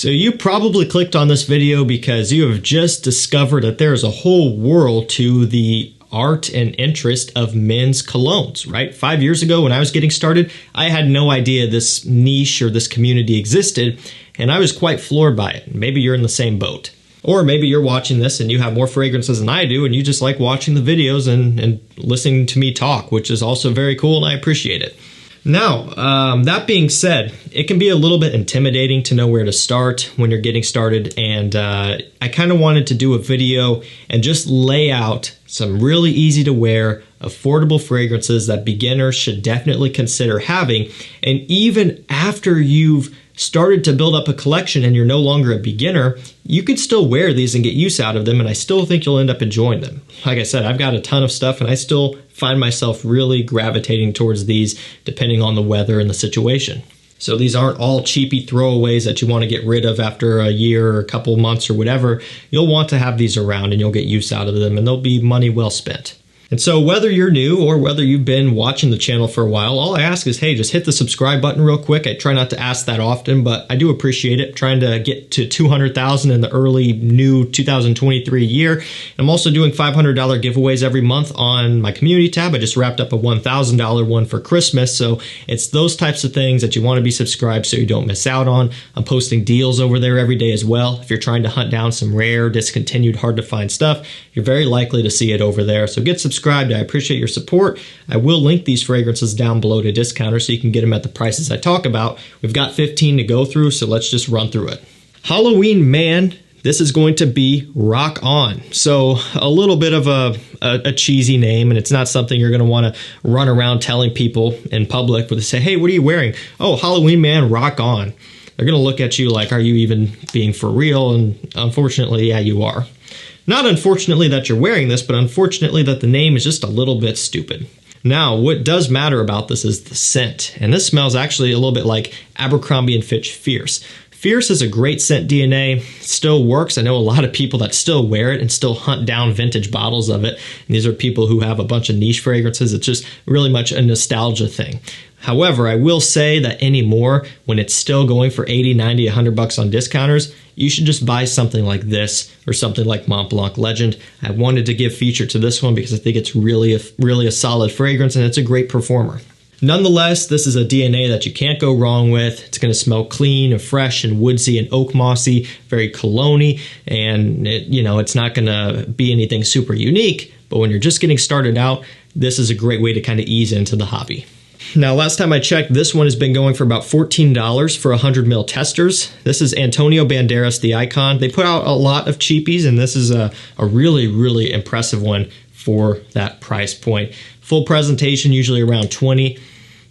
So you probably clicked on this video because you have just discovered that there is a whole world to the art and interest of men's colognes, right? 5 years ago when I was getting started, I had no idea this niche or this community existed, and I was quite floored by it. Maybe you're in the same boat. Or maybe you're watching this and you have more fragrances than I do, and you just like watching the videos and listening to me talk, which is also very cool, and I appreciate it. Now, that being said, it can be a little bit intimidating to know where to start when you're getting started, and I kind of wanted to do a video and just lay out some really easy to wear, affordable fragrances that beginners should definitely consider having. And even after you've started to build up a collection and you're no longer a beginner, you could still wear these and get use out of them, and I still think you'll end up enjoying them. Like I said, I've got a ton of stuff and I still find myself really gravitating towards these depending on the weather and the situation. So these aren't all cheapy throwaways that you want to get rid of after a year or a couple months or whatever. You'll want to have these around and you'll get use out of them, and they'll be money well spent. And so whether you're new or whether you've been watching the channel for a while, all I ask is, hey, just hit the subscribe button real quick. I try not to ask that often, but I do appreciate it. Trying to get to 200,000 in the early new 2023 year. I'm also doing $500 giveaways every month on my community tab. I just wrapped up a $1,000 one for Christmas. So it's those types of things that you want to be subscribed so you don't miss out on. I'm posting deals over there every day as well. If you're trying to hunt down some rare, discontinued, hard to find stuff, you're very likely to see it over there. So get subscribed. I appreciate your support. I will link these fragrances down below to Discounter so you can get them at the prices I talk about. We've got 15 to go through, so let's just run through it. Halloween Man, this is going to be Rock On. So a little bit of a cheesy name, and it's not something you're going to want to run around telling people in public where they say, hey, what are you wearing? Oh, Halloween Man, Rock On. They're going to look at you like, are you even being for real? And unfortunately, yeah, you are. Not unfortunately that you're wearing this, but unfortunately that the name is just a little bit stupid. Now, what does matter about this is the scent, and this smells actually a little bit like Abercrombie & Fitch Fierce. Fierce is a great scent DNA, still works. I know a lot of people that still wear it and still hunt down vintage bottles of it. And these are people who have a bunch of niche fragrances. It's just really much a nostalgia thing. However, I will say that anymore, when it's still going for 80, 90, 100 bucks on discounters, you should just buy something like this or something like Mont Blanc Legend. I wanted to give feature to this one because I think it's really a solid fragrance, and it's a great performer. Nonetheless, this is a DNA that you can't go wrong with. It's going to smell clean and fresh and woodsy and oak mossy, very cologne-y, and it's not going to be anything super unique, but when you're just getting started out, this is a great way to kind of ease into the hobby. Now, last time I checked, this one has been going for about $14 for 100 ml testers. This is Antonio Banderas, the Icon. They put out a lot of cheapies, and this is a really, really impressive one for that price point. Full presentation, usually around 20,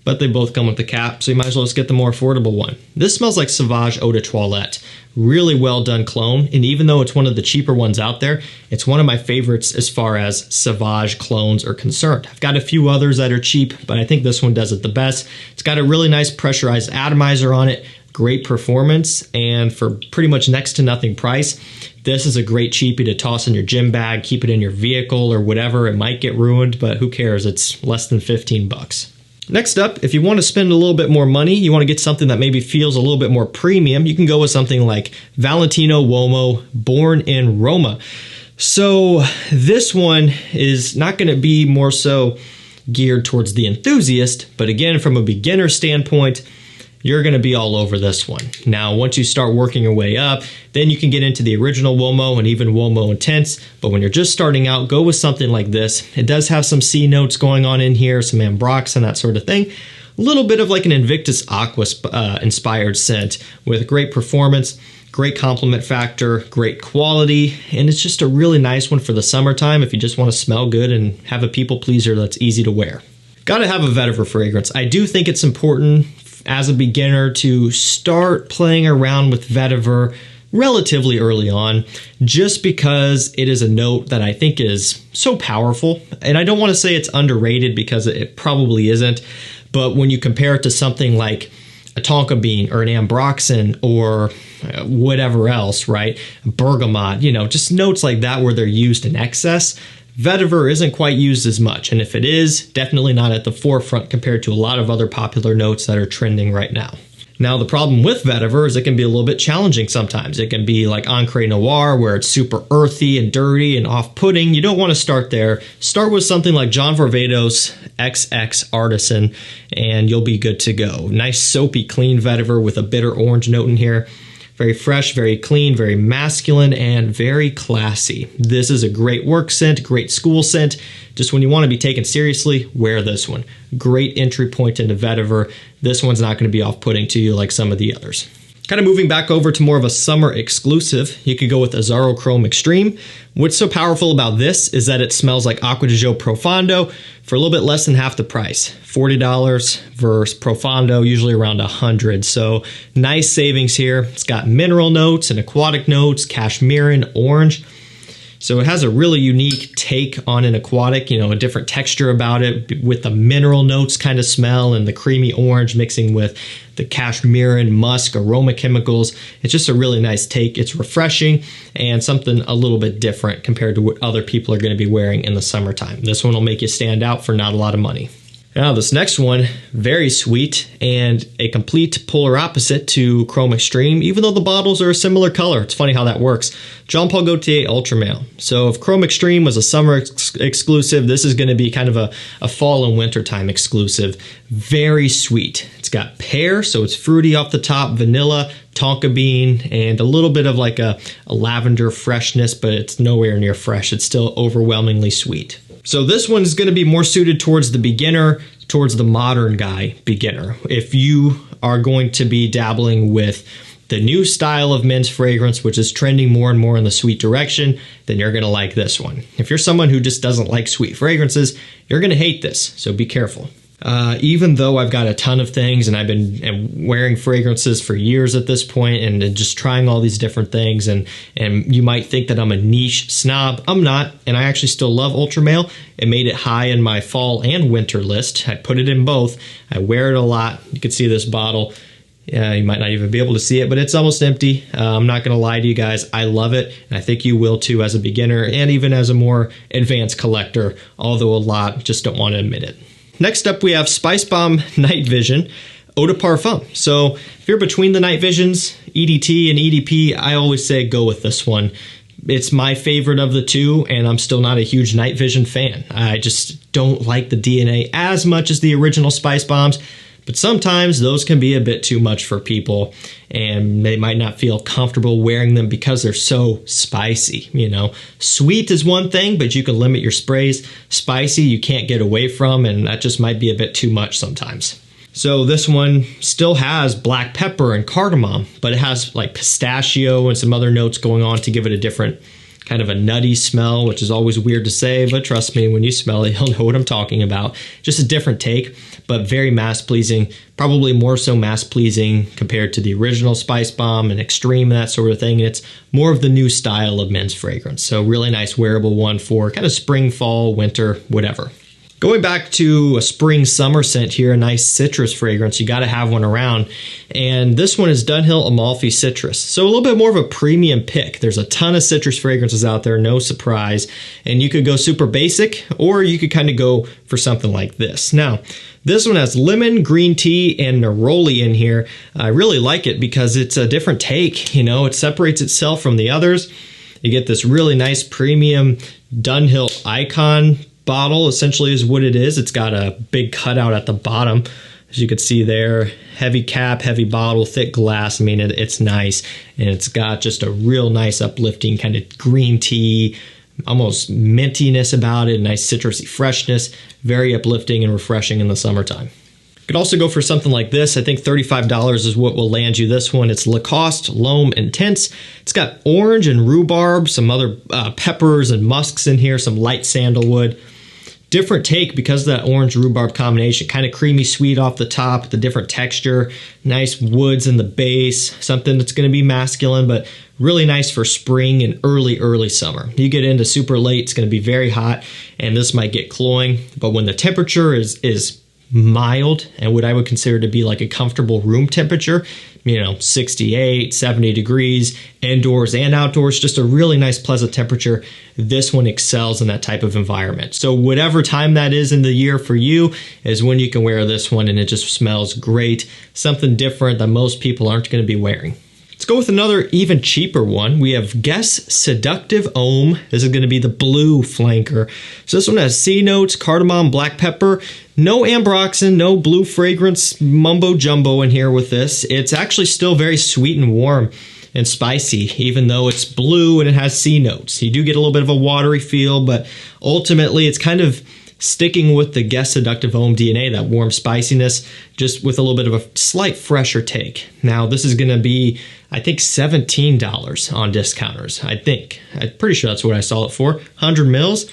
but they both come with the cap, so you might as well just get the more affordable one. This smells like Sauvage Eau de Toilette. Really well done clone, and even though it's one of the cheaper ones out there, it's one of my favorites as far as Sauvage clones are concerned. I've got a few others that are cheap, but I think this one does it the best. It's got a really nice pressurized atomizer on it, great performance, and for pretty much next to nothing price, this is a great cheapie to toss in your gym bag, keep it in your vehicle or whatever. It might get ruined, but who cares? It's less than 15 bucks. Next up, if you want to spend a little bit more money, you want to get something that maybe feels a little bit more premium, you can go with something like Valentino Uomo Born in Roma. So this one is not going to be more so geared towards the enthusiast, but again, from a beginner standpoint, you're going to be all over this one. Now, once you start working your way up, then you can get into the original Uomo and even Uomo Intense. But when you're just starting out, go with something like this. It does have some C notes going on in here, some Ambrox and that sort of thing. A little bit of like an Invictus Aqua inspired scent with great performance, great compliment factor, great quality, and it's just a really nice one for the summertime if you just want to smell good and have a people pleaser that's easy to wear. Got to have a vetiver fragrance. I do think it's important as a beginner to start playing around with vetiver relatively early on, just because it is a note that I think is so powerful. And I don't want to say it's underrated because it probably isn't, but when you compare it to something like a tonka bean or an ambroxan or whatever else, right? Bergamot, just notes like that where they're used in excess, vetiver isn't quite used as much, and if it is, definitely not at the forefront compared to a lot of other popular notes that are trending right now. Now, the problem with vetiver is it can be a little bit challenging sometimes. It can be like Ancre Noir, where it's super earthy and dirty and off-putting. You don't want to start there. Start with something like John Varvatos XX Artisan, and you'll be good to go. Nice, soapy, clean vetiver with a bitter orange note in here. Very fresh, very clean, very masculine, and very classy. This is a great work scent, great school scent. Just when you want to be taken seriously, wear this one. Great entry point into vetiver. This one's not going to be off-putting to you like some of the others. Kind of moving back over to more of a summer exclusive, you could go with Azzaro Chrome Extreme. What's so powerful about this is that it smells like Acqua di Gio Profondo for a little bit less than half the price. $40 versus Profondo, usually around $100. So nice savings here. It's got mineral notes and aquatic notes, cashmere and orange. So it has a really unique take on an aquatic, you know, a different texture about it with the mineral notes kind of smell and the creamy orange mixing with the cashmere and musk aroma chemicals. It's just a really nice take. It's refreshing and something a little bit different compared to what other people are going to be wearing in the summertime. This one will make you stand out for not a lot of money. Now this next one, very sweet and a complete polar opposite to Chrome Extreme, even though the bottles are a similar color. It's funny how that works. Jean Paul Gaultier Ultra Male. So if Chrome Extreme was a summer exclusive, this is going to be kind of a fall and winter time exclusive. Very sweet. It's got pear, so it's fruity off the top, vanilla, tonka bean, and a little bit of like a lavender freshness, but it's nowhere near fresh. It's still overwhelmingly sweet. So this one is going to be more suited towards the beginner, towards the modern guy beginner. If you are going to be dabbling with the new style of men's fragrance, which is trending more and more in the sweet direction, then you're going to like this one. If you're someone who just doesn't like sweet fragrances, you're going to hate this, so be careful. Even though I've got a ton of things and I've been wearing fragrances for years at this point and just trying all these different things, and you might think that I'm a niche snob. I'm not, and I actually still love Ultra Male. It made it high in my fall and winter list. I put it in both. I wear it a lot. You can see this bottle. You might not even be able to see it, but it's almost empty. I'm not going to lie to you guys. I love it, and I think you will too as a beginner and even as a more advanced collector, although a lot just don't want to admit it. Next up, we have Spice Bomb Night Vision Eau de Parfum. So if you're between the night visions, EDT and EDP, I always say go with this one. It's my favorite of the two, and I'm still not a huge night vision fan. I just don't like the DNA as much as the original Spice Bombs, but sometimes those can be a bit too much for people, and they might not feel comfortable wearing them because they're so spicy, you know. Sweet is one thing, but you can limit your sprays. Spicy, you can't get away from, and that just might be a bit too much sometimes. So this one still has black pepper and cardamom, but it has like pistachio and some other notes going on to give it a different kind of a nutty smell, which is always weird to say, but trust me, when you smell it, you'll know what I'm talking about. Just a different take, but very mass-pleasing, probably more so mass-pleasing compared to the original Spice Bomb and Extreme and that sort of thing. And it's more of the new style of men's fragrance. So really nice wearable one for kind of spring, fall, winter, whatever. Going back to a spring summer scent here, a nice citrus fragrance. You got to have one around. And this one is Dunhill Amalfi Citrus. So a little bit more of a premium pick. There's a ton of citrus fragrances out there, no surprise. And you could go super basic, or you could kind of go for something like this. Now, this one has lemon, green tea, and neroli in here. I really like it because it's a different take. You know, it separates itself from the others. You get this really nice premium Dunhill Icon bottle, essentially is what it is. It's got a big cutout at the bottom, as you can see there. Heavy cap, heavy bottle, thick glass. I mean, it's nice, and it's got just a real nice uplifting kind of green tea, almost mintiness about it, nice citrusy freshness, very uplifting and refreshing in the summertime. You could also go for something like this. I think $35 is what will land you this one. It's Lacoste L'Homme Intense. It's got orange and rhubarb, some other peppers and musks in here, some light sandalwood. Different take because of that orange rhubarb combination, kind of creamy sweet off the top, the different texture, nice woods in the base, something that's going to be masculine, but really nice for spring and early summer. You get into super late, it's going to be very hot, and this might get cloying, but when the temperature is mild and what I would consider to be like a comfortable room temperature, 68, 70 degrees, indoors and outdoors, just a really nice, pleasant temperature. This one excels in that type of environment. So whatever time that is in the year for you is when you can wear this one, and it just smells great. Something different that most people aren't going to be wearing. Let's go with another even cheaper one. We have Guess Seductive Homme. This is going to be the blue flanker. So this one has C notes, cardamom, black pepper. No ambroxan, no blue fragrance mumbo jumbo in here with this. It's actually still very sweet and warm and spicy, even though it's blue and it has C notes. You do get a little bit of a watery feel, but ultimately it's kind of sticking with the Guess Seductive Homme DNA, that warm spiciness, just with a little bit of a slight fresher take. Now, this is going to be, I think, $17 on discounters. I'm pretty sure that's what I saw it for. 100 mils,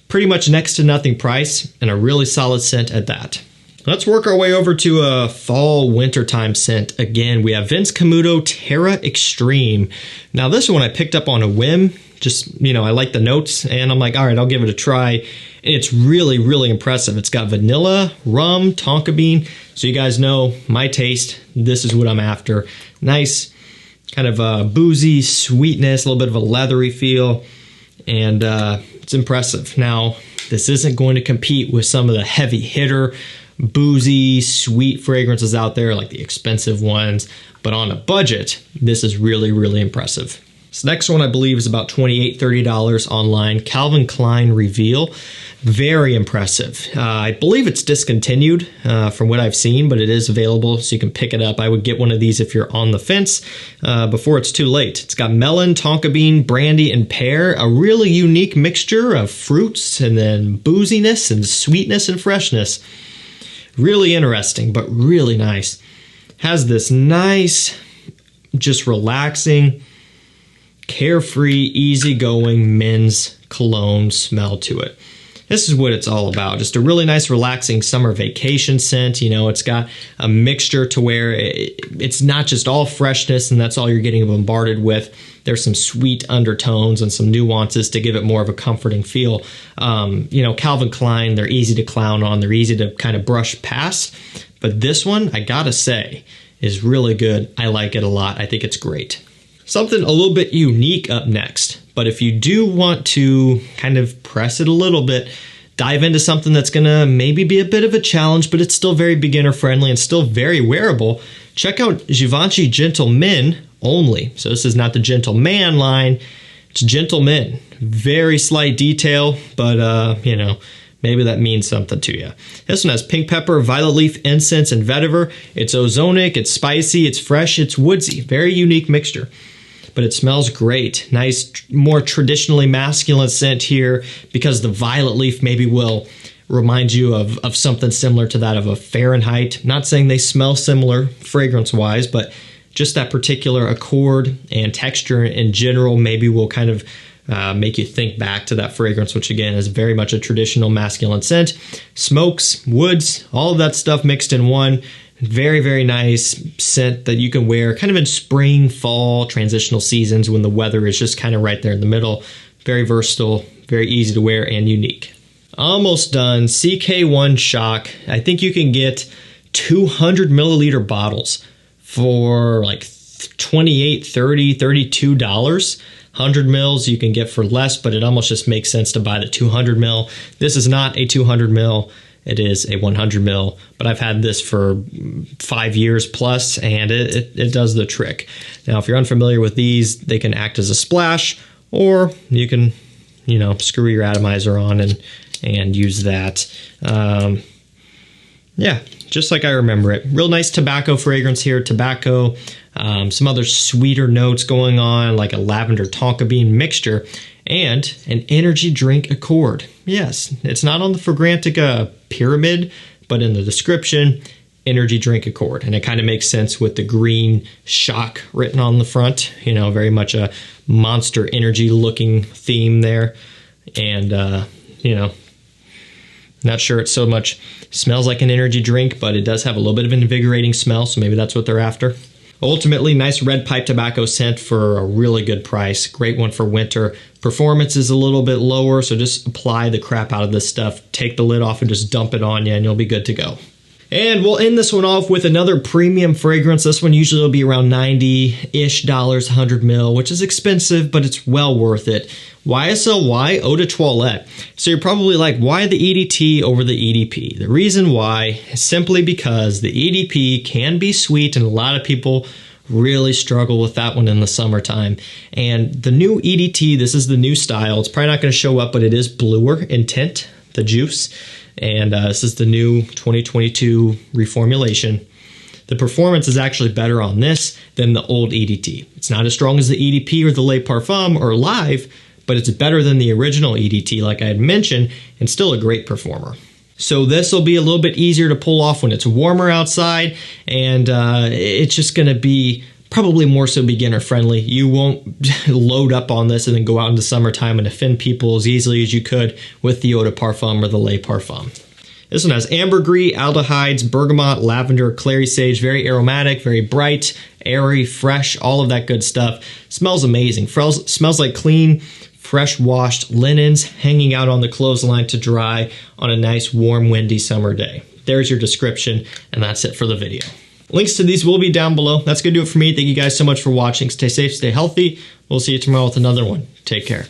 pretty much next to nothing price, and a really solid scent at that. Let's work our way over to a fall wintertime scent. Again, we have Vince Camuto Terra Extreme. Now, this one I picked up on a whim. Just, I like the notes, and I'm like, all right, I'll give it a try. And it's really, really impressive. It's got vanilla, rum, tonka bean. So you guys know my taste. This is what I'm after. Nice kind of boozy sweetness, a little bit of a leathery feel, and it's impressive. Now, this isn't going to compete with some of the heavy hitter, boozy, sweet fragrances out there, like the expensive ones, but on a budget, this is really, really impressive. This next one I believe is about $28, $30 online. Calvin Klein Reveal. Very impressive. I believe it's discontinued from what I've seen, but it is available, so you can pick it up. I would get one of these if you're on the fence before it's too late. It's got melon, tonka bean, brandy, and pear. A really unique mixture of fruits and then booziness and sweetness and freshness. Really interesting, but really nice. Has this nice, just relaxing, carefree, easygoing men's cologne smell to it. This is what it's all about. Just a really nice, relaxing summer vacation scent. It's got a mixture to where it's not just all freshness and that's all you're getting bombarded with. There's some sweet undertones and some nuances to give it more of a comforting feel. Calvin Klein, they're easy to clown on. They're easy to kind of brush past. But this one, I gotta say, is really good. I like it a lot. I think it's great. Something a little bit unique up next, but if you do want to kind of press it a little bit, dive into something that's gonna maybe be a bit of a challenge, but it's still very beginner friendly and still very wearable, check out Givenchy Gentle Men only. So this is not the Gentle Man line, it's Gentle Men. Very slight detail, but maybe that means something to you. This one has pink pepper, violet leaf, incense, and vetiver. It's ozonic, it's spicy, it's fresh, it's woodsy. Very unique mixture. But it smells great. Nice, more traditionally masculine scent here because the violet leaf maybe will remind you of something similar to that of a Fahrenheit. Not saying they smell similar fragrance-wise, but just that particular accord and texture in general maybe will kind of make you think back to that fragrance, which again is very much a traditional masculine scent. Smokes, woods, all of that stuff mixed in one. Very, very nice scent that you can wear kind of in spring, fall, transitional seasons when the weather is just kind of right there in the middle. Very versatile, very easy to wear, and unique. Almost done. CK1 Shock. I think you can get 200 milliliter bottles for like $28, $30, $32. 100 mils you can get for less, but it almost just makes sense to buy the 200 mil. This is not a 200 mil. It is a 100 mil, but I've had this for 5 years plus, and it does the trick. Now, if you're unfamiliar with these, they can act as a splash, or you can, screw your atomizer on and use that. Yeah, just like I remember it. Real nice tobacco fragrance here. Tobacco, some other sweeter notes going on, like a lavender tonka bean mixture, and an energy drink accord. Yes, it's not on the Fragrantica pyramid, but in the description, energy drink accord. And it kind of makes sense with the green shock written on the front. Very much a Monster Energy looking theme there. And, not sure it so much smells like an energy drink, but it does have a little bit of an invigorating smell, so maybe that's what they're after. Ultimately, nice red pipe tobacco scent for a really good price. Great one for winter. Performance is a little bit lower, so just apply the crap out of this stuff. Take the lid off and just dump it on you, and you'll be good to go. And we'll end this one off with another premium fragrance. This one usually will be around $90-ish, 100 mil, which is expensive, but it's well worth it. YSL Eau de Toilette. So you're probably like, why the EDT over the EDP? The reason why is simply because the EDP can be sweet, and a lot of people really struggle with that one in the summertime. And the new EDT, this is the new style. It's probably not going to show up, but it is bluer in tint, the juice. And this is the new 2022 reformulation. The performance is actually better on this than the old EDT. It's not as strong as the EDP or the Le Parfum or Live, but it's better than the original EDT, like I had mentioned, and still a great performer. So this will be a little bit easier to pull off when it's warmer outside, and it's just going to be probably more so beginner friendly. You won't load up on this and then go out into summertime and offend people as easily as you could with the Eau de Parfum or the Le Parfum. This one has ambergris, aldehydes, bergamot, lavender, clary sage, very aromatic, very bright, airy, fresh, all of that good stuff. Smells amazing. Smells like clean, fresh washed linens hanging out on the clothesline to dry on a nice warm windy summer day. There's your description, and that's it for the video. Links to these will be down below. That's going to do it for me. Thank you guys so much for watching. Stay safe, stay healthy. We'll see you tomorrow with another one. Take care.